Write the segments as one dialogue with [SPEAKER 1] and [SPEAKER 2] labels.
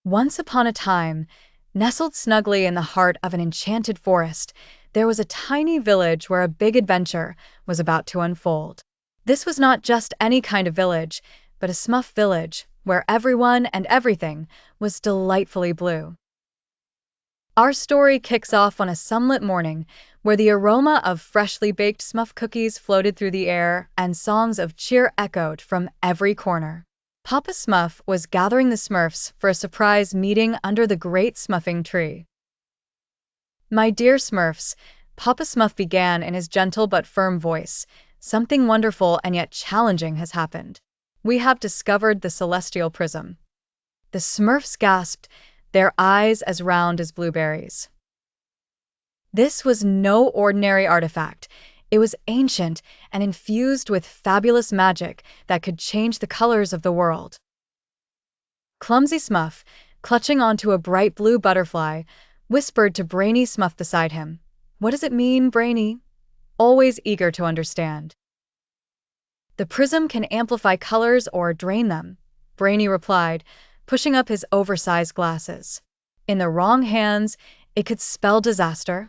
[SPEAKER 1] Once upon a time, nestled snugly in the heart of an enchanted forest, there was a tiny village where a big adventure was about to unfold. This was not just any kind of village, but a Smurf village where everyone and everything was delightfully blue. Our story kicks off on a sunlit morning where the aroma of freshly baked Smurf cookies floated through the air and songs of cheer echoed from every corner. Papa Smurf was gathering the Smurfs for a surprise meeting under the great Smurfing tree. "My dear Smurfs," Papa Smurf began in his gentle but firm voice, "something wonderful and yet challenging has happened. We have discovered the Celestial Prism." The Smurfs gasped, their eyes as round as blueberries. This was no ordinary artifact. It was ancient and infused with fabulous magic that could change the colors of the world. Clumsy Smurf, clutching onto a bright blue butterfly, whispered to Brainy Smurf beside him, "What does it mean, Brainy?" Always eager to understand. "The prism can amplify colors or drain them," Brainy replied, pushing up his oversized glasses. "In the wrong hands, it could spell disaster."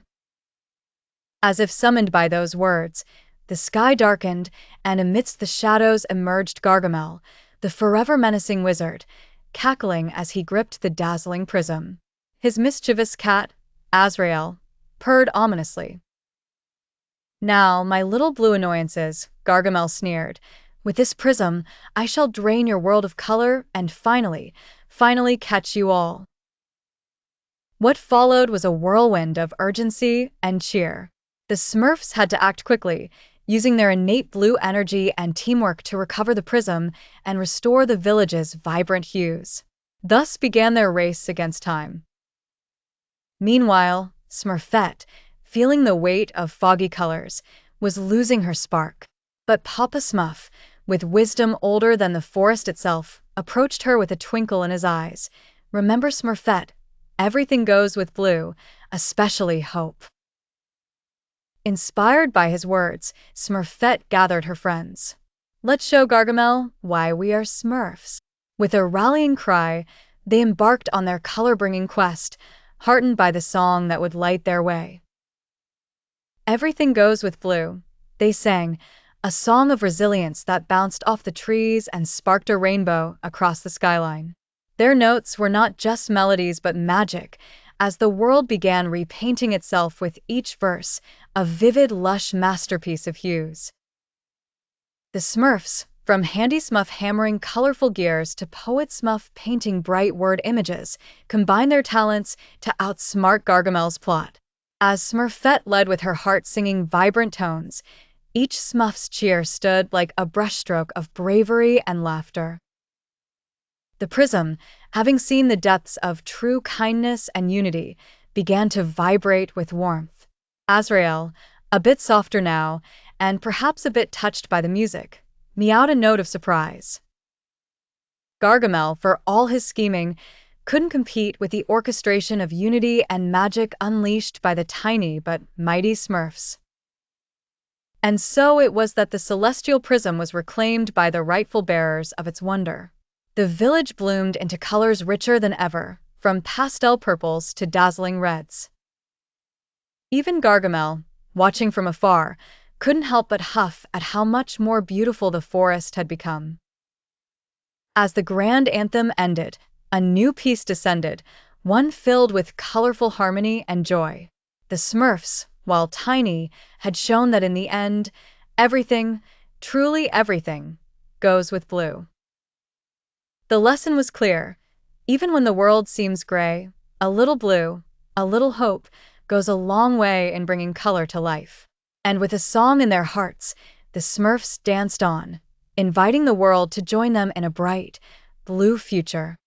[SPEAKER 1] As if summoned by those words, the sky darkened, and amidst the shadows emerged Gargamel, the forever menacing wizard, cackling as he gripped the dazzling prism. His mischievous cat, Azrael, purred ominously. "Now, my little blue annoyances," Gargamel sneered, "with this prism, I shall drain your world of color and finally catch you all." What followed was a whirlwind of urgency and cheer. The Smurfs had to act quickly, using their innate blue energy and teamwork to recover the prism and restore the village's vibrant hues. Thus began their race against time. Meanwhile, Smurfette, feeling the weight of foggy colors, was losing her spark. But Papa Smurf, with wisdom older than the forest itself, approached her with a twinkle in his eyes. "Remember, Smurfette, everything goes with blue, especially hope." Inspired by his words, Smurfette gathered her friends. "Let's show Gargamel why we are Smurfs." With a rallying cry, they embarked on their color-bringing quest, heartened by the song that would light their way. "Everything goes with blue," they sang, a song of resilience that bounced off the trees and sparked a rainbow across the skyline. Their notes were not just melodies but magic, as the world began repainting itself with each verse, a vivid, lush masterpiece of hues. The Smurfs, from Handy Smurf hammering colorful gears to Poet Smurf painting bright word images, combined their talents to outsmart Gargamel's plot. As Smurfette led with her heart singing vibrant tones, each Smurf's cheer stood like a brushstroke of bravery and laughter. The prism, having seen the depths of true kindness and unity, began to vibrate with warmth. Azrael, a bit softer now, and perhaps a bit touched by the music, meowed a note of surprise. Gargamel, for all his scheming, couldn't compete with the orchestration of unity and magic unleashed by the tiny but mighty Smurfs. And so it was that the Celestial Prism was reclaimed by the rightful bearers of its wonder. The village bloomed into colors richer than ever, from pastel purples to dazzling reds. Even Gargamel, watching from afar, couldn't help but huff at how much more beautiful the forest had become. As the grand anthem ended, a new piece descended, one filled with colorful harmony and joy. The Smurfs, while tiny, had shown that in the end, everything, truly everything, goes with blue. The lesson was clear. Even when the world seems gray, a little blue, a little hope, goes a long way in bringing color to life. And with a song in their hearts, the Smurfs danced on, inviting the world to join them in a bright, blue future.